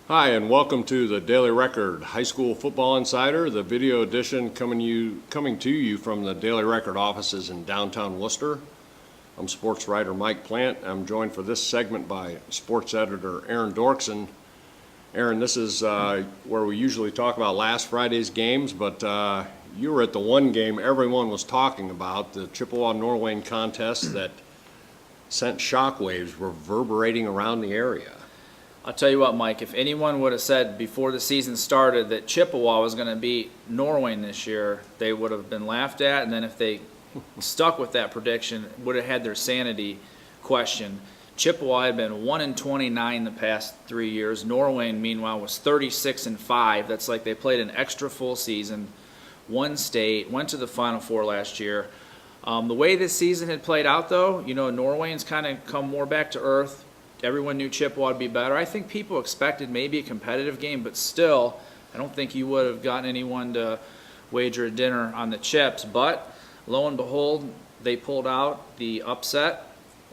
Hi, and welcome to the Daily Record High School Football Insider, the video edition coming to you from the Daily Record offices in downtown Worcester. I'm sports writer Mike Plant. I'm joined for this segment by sports editor Aaron Dorkson. Aaron, this is where we usually talk about last Friday's games, but you were at the one game everyone was talking about, the Chippewa-Norwayne contest that sent shockwaves reverberating around the area. I'll tell you what, Mike, if anyone would have said before the season started that Chippewa was going to beat Norwayne this year, they would have been laughed at, and then if they stuck with that prediction, would have had their sanity questioned. Chippewa had been 1-29 the past 3 years. Norwayne, meanwhile, was 36-5. That's like they played an extra full season, won state, went to the Final Four last year. The way this season had played out, though, Norwayne's kind of come more back to earth. Everyone knew Chippewa would be better. I think people expected maybe a competitive game, but still, I don't think you would have gotten anyone to wager a dinner on the Chips. But lo and behold, they pulled out the upset.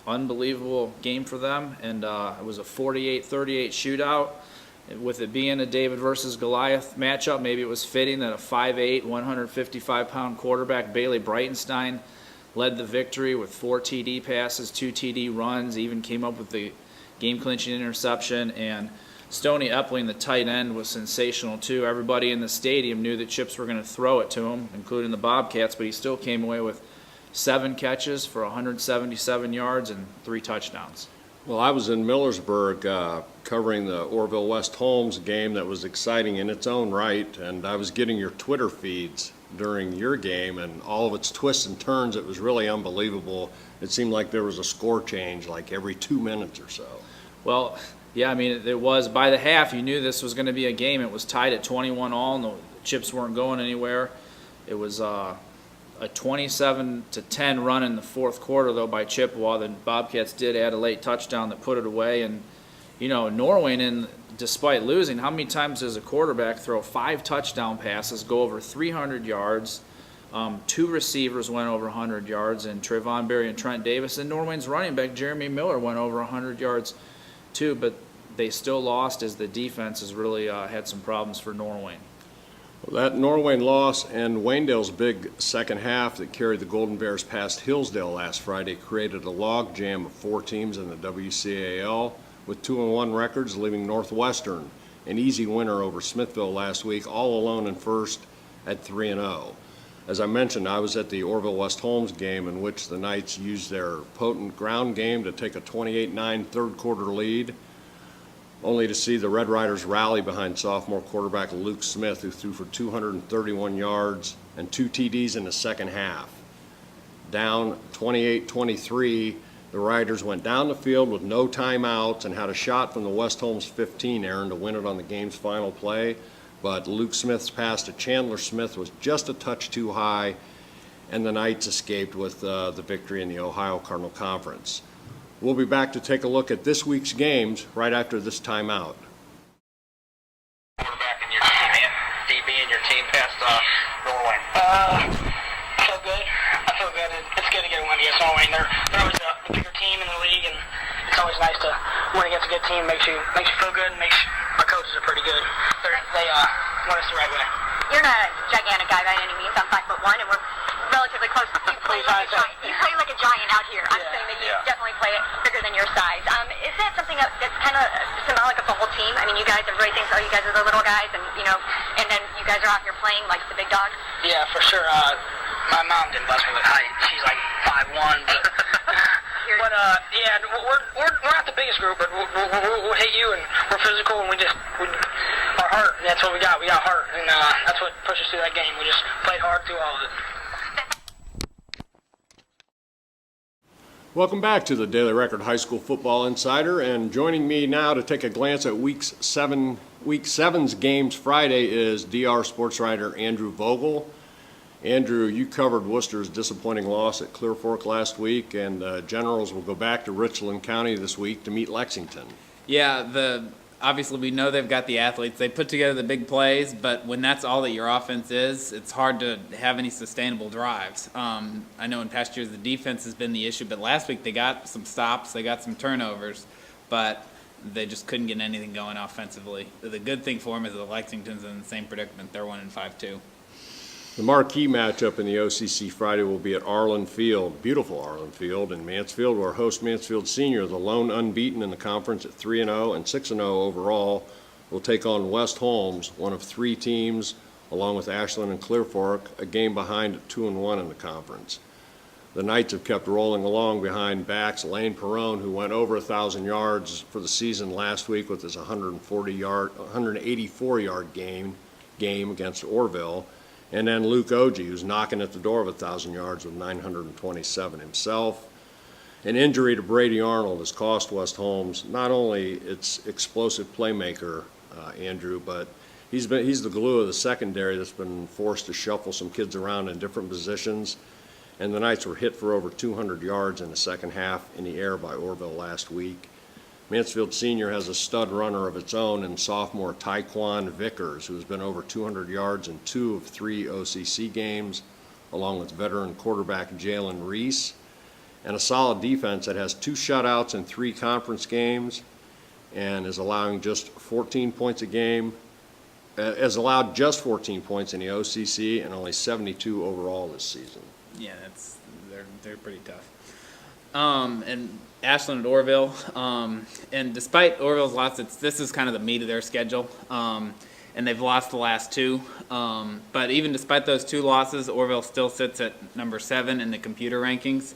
Unbelievable game for them, and it was a 48-38 shootout. With it being a David versus Goliath matchup, maybe it was fitting that a 5'8", 155-pound quarterback, Bailey Breitenstein, led the victory with 4 TD passes, 2 TD runs, even came up with the game-clinching interception, and Stoney Epling, the tight end, was sensational too. Everybody in the stadium knew that Chips were going to throw it to him, including the Bobcats, but he still came away with 7 catches for 177 yards and 3 touchdowns. Well, I was in Millersburg covering the Orville West Holmes game that was exciting in its own right, and I was getting your Twitter feeds during your game, and all of its twists and turns. It was really unbelievable. It seemed like there was a score change like every 2 minutes or so. Well, yeah, I mean, it was by the half, you knew this was going to be a game. It was tied at 21-all, and the Chips weren't going anywhere. It was a 27-10 run in the fourth quarter, though, by Chippewa. The Bobcats did add a late touchdown that put it away. And, Norwayne, despite losing, how many times does a quarterback throw 5 touchdown passes, go over 300 yards? 2 receivers went over 100 yards, and Trayvon Berry and Trent Davis. And Norwayne's running back, Jeremy Miller, went over 100 yards too, but they still lost as the defense has really had some problems for Norwayne. Well, that Norwayne loss and Waynedale's big second half that carried the Golden Bears past Hillsdale last Friday created a logjam of 4 teams in the WCAL with 2-1 records, leaving Northwestern an easy winner over Smithville last week, all alone in first at 3-0. As I mentioned, I was at the Orville West Holmes game in which the Knights used their potent ground game to take a 28-9 third quarter lead, only to see the Red Riders rally behind sophomore quarterback Luke Smith, who threw for 231 yards and 2 TDs in the second half. Down 28-23, the Riders went down the field with no timeouts and had a shot from the West Holmes 15, Aaron, to win it on the game's final play. But Luke Smith's pass to Chandler Smith was just a touch too high, and the Knights escaped with the victory in the Ohio Cardinal Conference. We'll be back to take a look at this week's games right after this timeout. Quarterback in your team, man. DB and your team past Norway. I feel good. It's good to get a win against Norway. They're always the bigger team in the league, and it's always nice to win against a good team. Makes you feel good. Our coaches are pretty good. They want us the right way. You're not a gigantic guy by any means. I'm 5'1", and we're relatively close. You play like a giant. You play like a giant out here. I'm saying that you definitely play it bigger than your size. Is that something that's kind of symbolic of the whole team? I mean, you guys, everybody thinks, oh, you guys are the little guys, and and then you guys are out here playing like the big dogs. Yeah, for sure. My mom didn't bless me with height. She's like 5'1", but we're not the biggest group, but we'll hit you, and we're physical, and our heart. That's what we got. We got heart, and that's what pushed us through that game. We just played hard through all of it. Welcome back to the Daily Record High School Football Insider, and joining me now to take a glance at Week 7's games Friday is DR sports writer Andrew Vogel. Andrew, you covered Worcester's disappointing loss at Clear Fork last week, and Generals will go back to Richland County this week to meet Lexington. Yeah, obviously we know they've got the athletes. They put together the big plays, but when that's all that your offense is, it's hard to have any sustainable drives. I know in past years the defense has been the issue, but last week they got some stops, they got some turnovers, but they just couldn't get anything going offensively. The good thing for them is that Lexington's in the same predicament. They're 1-5 too. The marquee matchup in the OCC Friday will be at Arlen Field, beautiful Arlen Field in Mansfield, where host Mansfield Senior, the lone unbeaten in the conference at 3-0 and 6-0 overall, will take on West Holmes, one of 3 teams, along with Ashland and Clear Fork, a game behind at 2-1 in the conference. The Knights have kept rolling along behind backs Lane Perrone, who went over 1,000 yards for the season last week with his 184-yard game against Orville. And then Luke Ogie, who's knocking at the door of 1,000 yards with 927 himself. An injury to Brady Arnold has cost West Holmes not only its explosive playmaker, Andrew, but he's the glue of the secondary that's been forced to shuffle some kids around in different positions. And the Knights were hit for over 200 yards in the second half in the air by Orville last week. Mansfield Senior has a stud runner of its own in sophomore Tyquan Vickers, who has been over 200 yards in 2 of 3 OCC games, along with veteran quarterback Jalen Reese, and a solid defense that has 2 shutouts in 3 conference games and is allowing just 14 points a game, has allowed just 14 points in the OCC and only 72 overall this season. Yeah, they're pretty tough. And Ashland and Orville, and despite Orville's loss, this is kind of the meat of their schedule, and they've lost the last 2. But even despite those 2 losses, Orville still sits at number 7 in the computer rankings,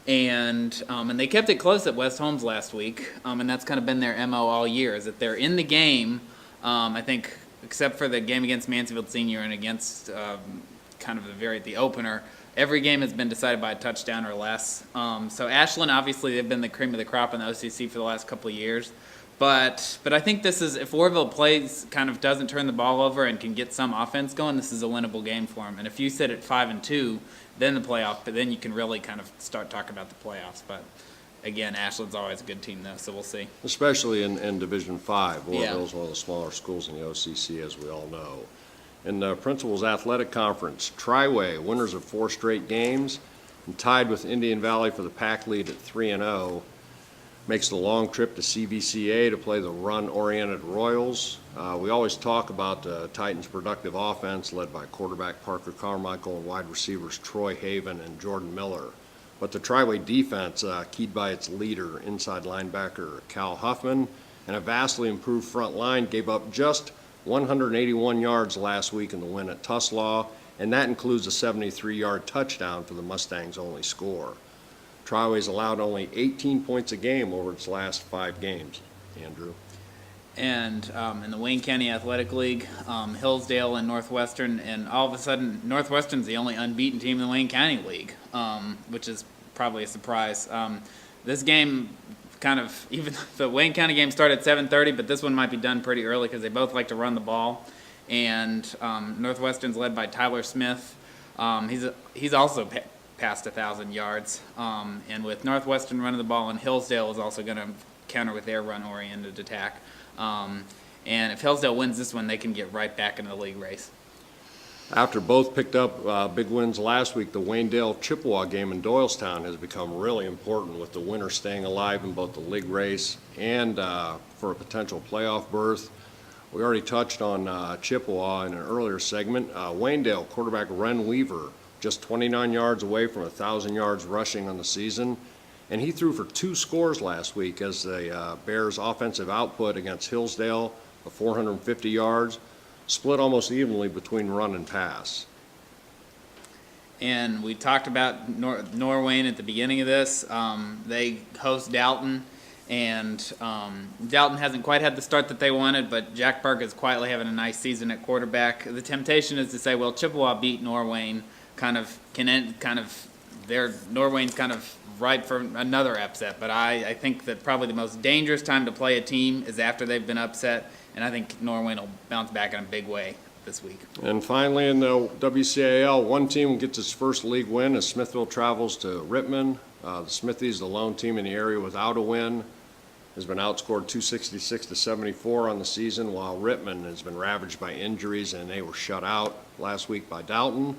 and they kept it close at West Holmes last week, and that's kind of been their MO all year, is that they're in the game. I think except for the game against Mansfield Senior and against kind of the opener. Every game has been decided by a touchdown or less. So Ashland, obviously, they've been the cream of the crop in the OCC for the last couple of years. But I think this is, if Orville doesn't turn the ball over and can get some offense going, this is a winnable game for them. And if you sit at 5-2, then then you can really kind of start talking about the playoffs. But again, Ashland's always a good team, though, so we'll see. Especially in Division 5. Yeah. Orville's one of the smaller schools in the OCC, as we all know. In the Principal's Athletic Conference, Triway, winners of 4 straight games, and tied with Indian Valley for the pack lead at 3-0, makes the long trip to CVCA to play the run-oriented Royals. We always talk about the Titans' productive offense led by quarterback Parker Carmichael and wide receivers Troy Haven and Jordan Miller. But the Triway defense, keyed by its leader, inside linebacker Cal Huffman, and a vastly improved front line, gave up just 181 yards last week in the win at Tuslaw, and that includes a 73-yard touchdown for the Mustangs' only score. Triway's allowed only 18 points a game over its last 5 games, Andrew. And in the Wayne County Athletic League, Hillsdale and Northwestern, and all of a sudden Northwestern's the only unbeaten team in the Wayne County League, which is probably a surprise. This game even the Wayne County game started at 7:30, but this one might be done pretty early because they both like to run the ball. And Northwestern's led by Tyler Smith. He's also past 1,000 yards. And with Northwestern running the ball, and Hillsdale is also going to counter with their run-oriented attack. And if Hillsdale wins this one, they can get right back into the league race. After both picked up big wins last week, the Waynedale-Chippewa game in Doylestown has become really important, with the winner staying alive in both the league race and for a potential playoff berth. We already touched on Chippewa in an earlier segment. Waynedale quarterback Ren Weaver, just 29 yards away from 1,000 yards rushing on the season, and he threw for 2 scores last week as the Bears' offensive output against Hillsdale of 450 yards split almost evenly between run and pass. And we talked about Norwayne at the beginning of this. They host Dalton, and Dalton hasn't quite had the start that they wanted, but Jack Burke is quietly having a nice season at quarterback. The temptation is to say, well, Chippewa beat Norwayne, Norwayne's kind of ripe for another upset. But I think that probably the most dangerous time to play a team is after they've been upset, and I think Norwayne will bounce back in a big way this week. And finally, in the WCAL, one team gets its first league win as Smithville travels to Rittman. The Smithies, the lone team in the area without a win, has been outscored 266-74 on the season, while Rittman has been ravaged by injuries, and they were shut out last week by Dalton.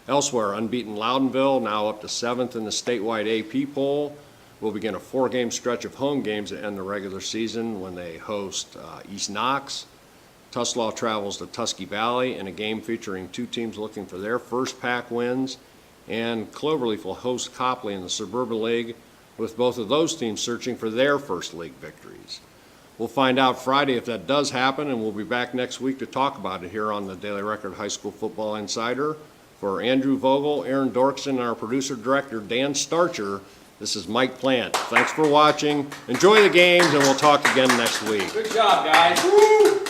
Elsewhere, unbeaten Loudonville, now up to 7th in the statewide AP poll, will begin a 4-game stretch of home games that end the regular season when they host East Knox. Tuslaw travels to Tusky Valley in a game featuring 2 teams looking for their first PAC wins. And Cloverleaf will host Copley in the Suburban League, with both of those teams searching for their first league victories. We'll find out Friday if that does happen, and we'll be back next week to talk about it here on the Daily Record High School Football Insider. For Andrew Vogel, Aaron Dorkson, and our producer-director, Dan Starcher, this is Mike Plant. Thanks for watching. Enjoy the games, and we'll talk again next week. Good job, guys. Woo!